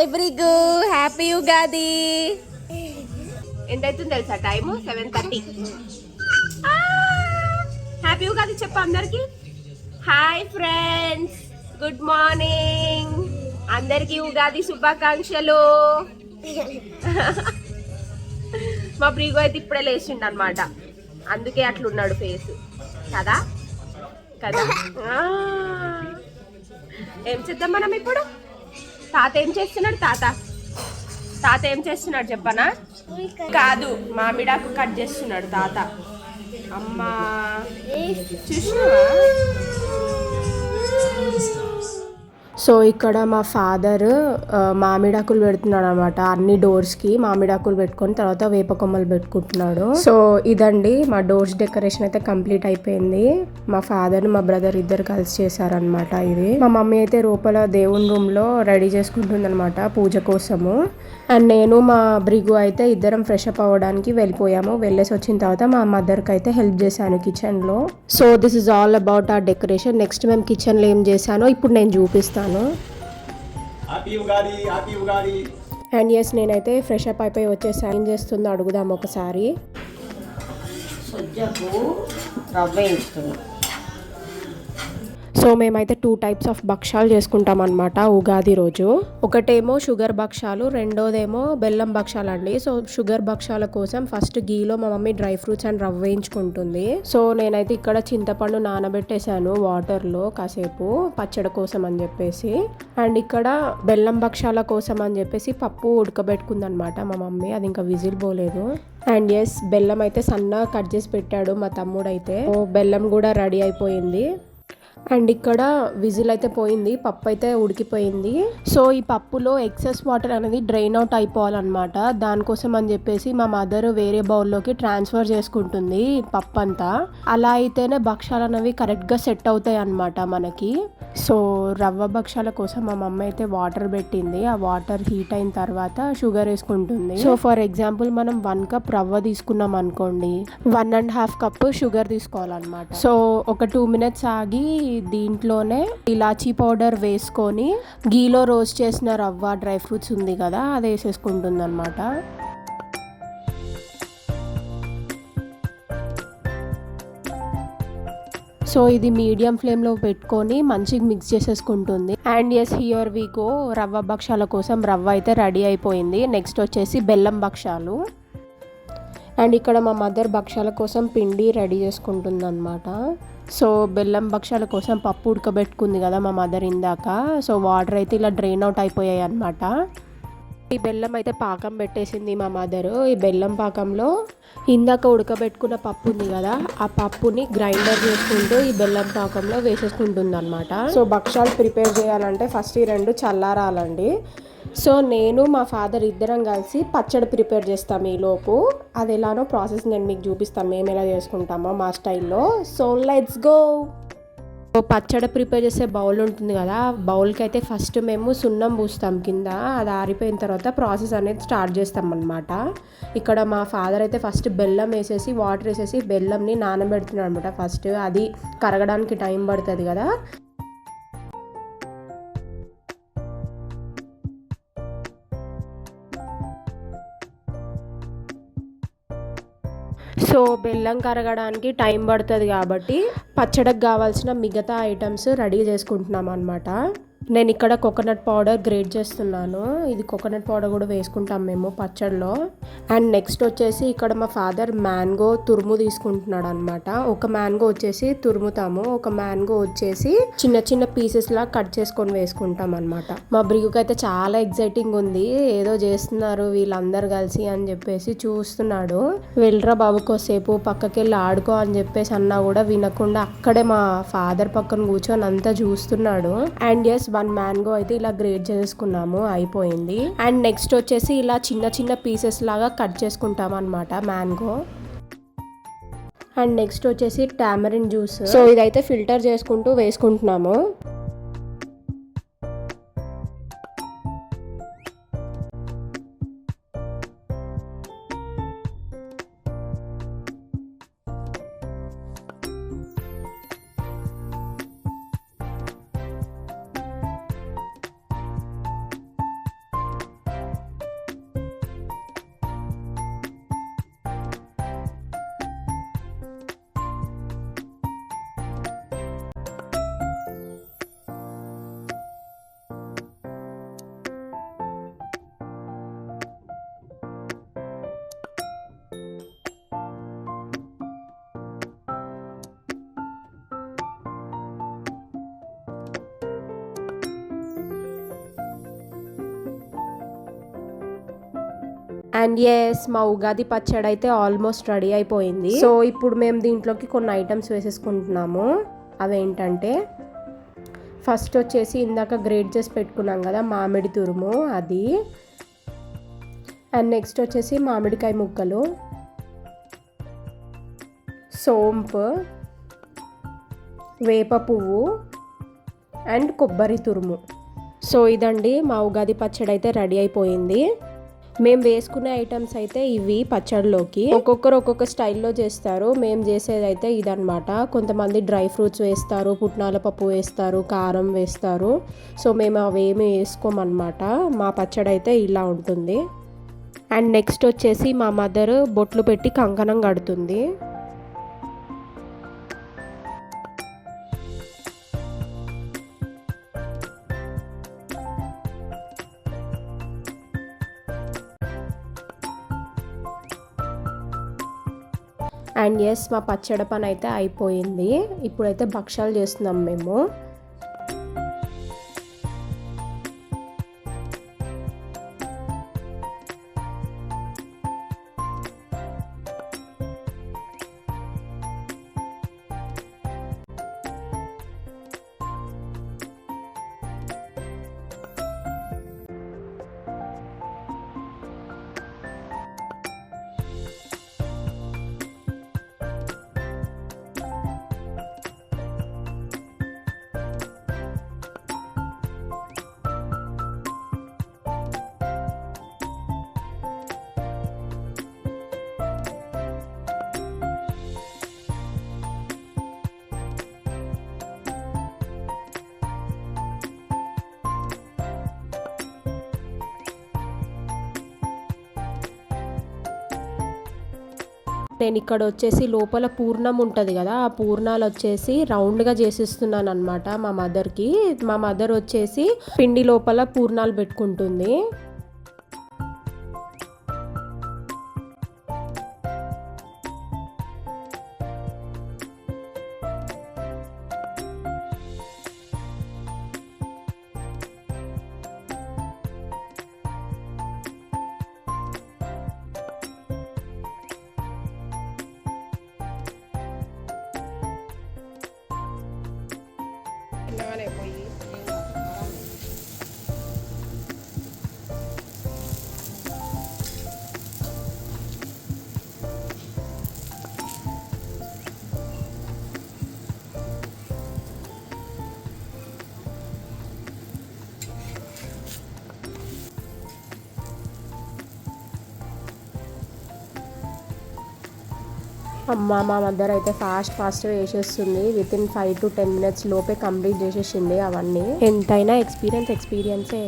Hi Bhrigu, happy Ugadi. ఎంతైతుంది తెలుసా time? 7:30. Happy Ugadi చెప్పు అందరికి. Hi friends, good morning. అందరికి ఉగాది శుభాకాంక్షలు. మా బ్రిగు అయితే ఇప్పుడే లేచిండు అనమాట, అందుకే అట్లున్నాడు ఫేస్ కదా కదా. ఏం చేద్దాం మనం ఇప్పుడు? తాత ఏం చేస్తున్నాడు? తాత ఏం చేస్తున్నాడు చెప్పనా? కాదు, మామిడాకు కట్ చేస్తున్నాడు తాత. అమ్మా చూసినావా? సో ఇక్కడ మా ఫాదర్ మామిడాకులు పెడుతున్నాడు అనమాట. అన్ని డోర్స్కి మామిడాకులు పెట్టుకొని తర్వాత వేప కొమ్మలు పెట్టుకుంటున్నాడు. సో ఇదండి మా డోర్స్ డెకరేషన్ అయితే కంప్లీట్ అయిపోయింది. మా ఫాదర్ మా బ్రదర్ ఇద్దరు కలిసి చేశారనమాట. ఇది మా మమ్మీ అయితే లోపల దేవుని రూమ్ లో రెడీ చేసుకుంటుంది అనమాట పూజ కోసము. అండ్ నేను మా బ్రిగు అయితే ఇద్దరం ఫ్రెష్ అప్ అవ్వడానికి వెళ్ళిపోయాము. వెళ్ళేసి వచ్చిన తర్వాత మా మదర్కి అయితే హెల్ప్ చేశాను కిచెన్లో. So this is all about ఆ డెకరేషన్. నెక్స్ట్ మేము కిచెన్లో ఏం చేశానో ఇప్పుడు నేను చూపిస్తాను. అండ్ ఎస్, నేనైతే ఫ్రెష్ అప్ అయిపోయి వచ్చేసాను. ఏం చేస్తుందో అడుగుదాం ఒకసారి. సో మేమైతే 2 టైప్స్ ఆఫ్ భక్షాలు చేసుకుంటాం అనమాట ఉగాది రోజు. ఒకటేమో షుగర్ భక్షాలు, రెండోదేమో బెల్లం భక్షాలు అండి. సో షుగర్ భక్షాల కోసం ఫస్ట్ గీలో మా మమ్మీ డ్రై ఫ్రూట్స్ అండ్ రవ్వ వేయించుకుంటుంది. సో నేనైతే ఇక్కడ చింతపండు నానబెట్టేశాను వాటర్లో కాసేపు పచ్చడి కోసం అని చెప్పేసి. అండ్ ఇక్కడ బెల్లం భక్షాల కోసం అని చెప్పేసి పప్పు ఉడకబెట్టుకుంది అనమాట మా మమ్మీ. అది ఇంకా విజిల్ పోలేదు. అండ్ ఎస్, బెల్లం అయితే సన్నగా కట్ చేసి పెట్టాడు మా తమ్ముడైతే. బెల్లం కూడా రెడీ అయిపోయింది. అండ్ ఇక్కడ విజిల్ అయితే పోయింది, పప్పు అయితే ఉడికిపోయింది. సో ఈ పప్పులో ఎక్సెస్ వాటర్ అనేది డ్రైన్ అవుట్ అయిపోవాలన్నమాట. దానికోసం అని చెప్పేసి మా మదర్ వేరే బౌల్లోకి ట్రాన్స్ఫర్ చేసుకుంటుంది పప్పు అంతా. అలా అయితేనే భక్షాలు అనేవి కరెక్ట్గా సెట్ అవుతాయి అన్నమాట మనకి. సో రవ్వ భక్షాల కోసం మా మమ్మీ అయితే వాటర్ పెట్టింది. ఆ వాటర్ హీట్ అయిన తర్వాత షుగర్ వేసుకుంటుంది. సో ఫర్ ఎగ్జాంపుల్ మనం 1 కప్ రవ్వ తీసుకున్నాం అనుకోండి, 1.5 కప్ షుగర్ తీసుకోవాలన్నమాట. సో ఒక 2 మినిట్స్ ఆగి దీంట్లోనే ఇలాచీ పౌడర్ వేసుకొని గీలో రోస్ట్ చేసిన రవ్వ డ్రై ఫ్రూట్స్ ఉంది కదా అది వేసేసుకుంటుంది అనమాట. సో ఇది మీడియం ఫ్లేమ్లో పెట్టుకొని మంచిగా మిక్స్ చేసేసుకుంటుంది. And yes, here we go. రవ్వ భక్షాల కోసం రవ్వ అయితే రెడీ అయిపోయింది. నెక్స్ట్ వచ్చేసి బెల్లం భక్షాలు. అండ్ ఇక్కడ మా మదర్ భక్షాల కోసం పిండి రెడీ చేసుకుంటుంది అనమాట. సో బెల్లం భక్షాల కోసం పప్పు ఉడకబెట్టుకుంది కదా మా మదర్ ఇందాక. సో వాటర్ అయితే ఇలా డ్రైన్ అవుట్ అయిపోయాయి అనమాట. ఈ బెల్లం అయితే పాకం పెట్టేసింది మా మదరు. ఈ బెల్లం పాకంలో ఇందాక ఉడకబెట్టుకున్న పప్పు ఉంది కదా, ఆ పప్పుని గ్రైండర్ చేసుకుంటూ ఈ బెల్లం పాకంలో వేసేసుకుంటుంది అనమాట. సో భక్షాలు ప్రిపేర్ చేయాలంటే ఫస్ట్ ఈ 2 చల్లారాలండి. సో నేను మా ఫాదర్ ఇద్దరం కలిసి పచ్చడి ప్రిపేర్ చేస్తాం ఈలోపు. అది ఎలానో ప్రాసెస్ నేను మీకు చూపిస్తాను, మేము ఎలా చేసుకుంటామో మా స్టైల్లో. So let's go. పచ్చడి ప్రిపేర్ చేసే బౌల్ ఉంటుంది కదా, బౌల్కి అయితే ఫస్ట్ మేము సున్నం పూస్తాం కింద. అది ఆరిపోయిన తర్వాత ప్రాసెస్ అనేది స్టార్ట్ చేస్తాం అనమాట. ఇక్కడ మా ఫాదర్ అయితే ఫస్ట్ బెల్లం వేసేసి వాటర్ వేసేసి బెల్లంని నానబెడుతున్నాడు అనమాట. ఫస్ట్ అది కరగడానికి టైం పడుతుంది కదా. సో బెల్లం కరగడానికి టైం పడుతుంది కాబట్టి పచ్చడికి కావాల్సిన మిగతా ఐటమ్స్ రెడీ చేసుకుంటున్నాం అనమాట. నేను ఇక్కడ కోకోనట్ పౌడర్ గ్రేట్ చేస్తున్నాను. ఇది కోకోనట్ పౌడర్ కూడా వేసుకుంటాం మేము పచ్చడిలో. అండ్ నెక్స్ట్ వచ్చేసి ఇక్కడ మా ఫాదర్ మ్యాంగో తురుము తీసుకుంటున్నాడు అనమాట. ఒక మ్యాంగో వచ్చేసి తురుముతాము, ఒక మ్యాంగో వచ్చేసి చిన్న చిన్న పీసెస్ లా కట్ చేసుకొని వేసుకుంటాం అనమాట. మా బ్రిగుకి అయితే చాలా ఎగ్జైటింగ్ ఉంది, ఏదో చేస్తున్నారు వీళ్ళందరూ కలిసి అని చెప్పేసి చూస్తున్నాడు. వెళ్ళరా బాబు కోసేపు పక్కకి వెళ్ళి ఆడుకో అని చెప్పేసి అన్నా కూడా వినకుండా అక్కడే మా ఫాదర్ పక్కన కూర్చొని అంతా చూస్తున్నాడు. అండ్ ఎస్, 1 మ్యాంగో అయితే ఇలా గ్రేట్ చేసుకున్నాము, అయిపోయింది. అండ్ నెక్స్ట్ వచ్చేసి ఇలా చిన్న చిన్న పీసెస్ లాగా కట్ చేసుకుంటాం అనమాట మ్యాంగో. అండ్ నెక్స్ట్ వచ్చేసి టామరిన్ జ్యూస్. సో ఇదైతే ఫిల్టర్ చేసుకుంటూ వేసుకుంటున్నాము. అండ్ ఎస్ మా ఉగాది పచ్చడి అయితే ఆల్మోస్ట్ రెడీ అయిపోయింది. సో ఇప్పుడు మేము దీంట్లోకి కొన్ని ఐటమ్స్ వేసేసుకుంటున్నాము. అవేంటంటే ఫస్ట్ వచ్చేసి ఇందాక గ్రేట్ చేసి పెట్టుకున్నాం కదా మామిడి తురుము, అది. అండ్ నెక్స్ట్ వచ్చేసి మామిడికాయ ముక్కలు, సోంపు, వేప పువ్వు అండ్ కొబ్బరి తురుము. సో ఇదండి మా ఉగాది పచ్చడి అయితే రెడీ అయిపోయింది. మేము వేసుకునే ఐటమ్స్ అయితే ఇవి పచ్చడిలోకి. ఒక్కొక్కరు ఒక్కొక్క స్టైల్లో చేస్తారు. మేము చేసేది అయితే ఇదనమాట. కొంతమంది డ్రై ఫ్రూట్స్ వేస్తారు, పుట్నాల పప్పు వేస్తారు, కారం వేస్తారు. సో మేము అవేమి వేసుకోమన్నమాట. మా పచ్చడి అయితే ఇలా ఉంటుంది. అండ్ నెక్స్ట్ వచ్చేసి మా మదర్ బొట్లు పెట్టి కంకణం కడుతుంది. అండ్ ఎస్ మా పచ్చడి పని అయితే అయిపోయింది. ఇప్పుడైతే భక్షాలు చేస్తున్నాం మేము. నేను ఇక్కడ వచ్చేసి లోపల పూర్ణం ఉంటుంది కదా, ఆ పూర్ణాలు వచ్చేసి రౌండ్గా చేసిస్తున్నాను అనమాట మా మదర్కి. మా మదర్ వచ్చేసి పిండి లోపల పూర్ణాలు పెట్టుకుంటుంది. అమ్మ మా మదర్ అయితే ఫాస్ట్గా వేసేస్తుంది. వితిన్ 5 to 10 minutes లోపే కంప్లీట్ చేసేసింది అవన్నీ. ఎంతైనా ఎక్స్పీరియన్సే.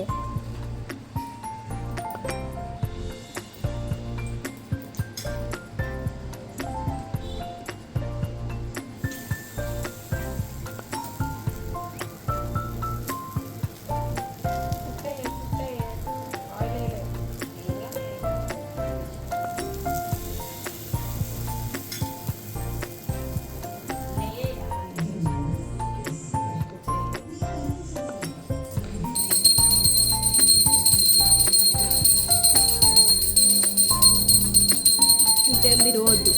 మీరు వద్దు.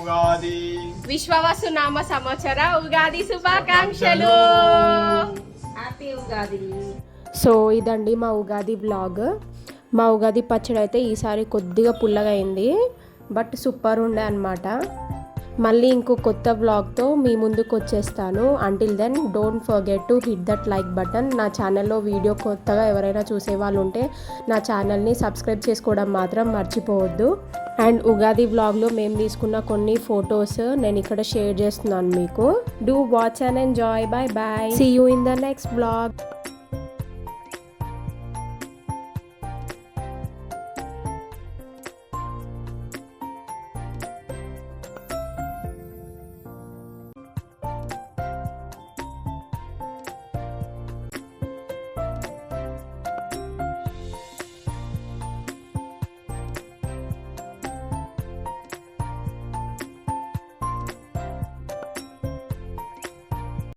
ఉగాది విశ్వవసు నామ సంవత్సర ఉగాది శుభాకాంక్షలు. హ్యాపీ ఉగాది. సో ఇదండి మా ఉగాది వ్లాగ్. మా ఉగాది పచ్చడి అయితే ఈసారి కొద్దిగా పుల్లగా అయింది, బట్ సూపర్ ఉండే అనమాట. మళ్ళీ ఇంకో కొత్త వ్లాగ్తో మీ ముందుకు వచ్చేస్తాను. Until then don't forget to hit that like button. నా ఛానల్లో వీడియో కొత్తగా ఎవరైనా చూసే వాళ్ళు ఉంటే నా ఛానల్ని సబ్స్క్రైబ్ చేసుకోవడం మాత్రం మర్చిపోవద్దు. అండ్ ఉగాది వ్లాగ్లో మేము తీసుకున్న కొన్ని ఫొటోస్ నేను ఇక్కడ షేర్ చేస్తున్నాను మీకు. Do watch and enjoy. Bye bye. See you in the next vlog.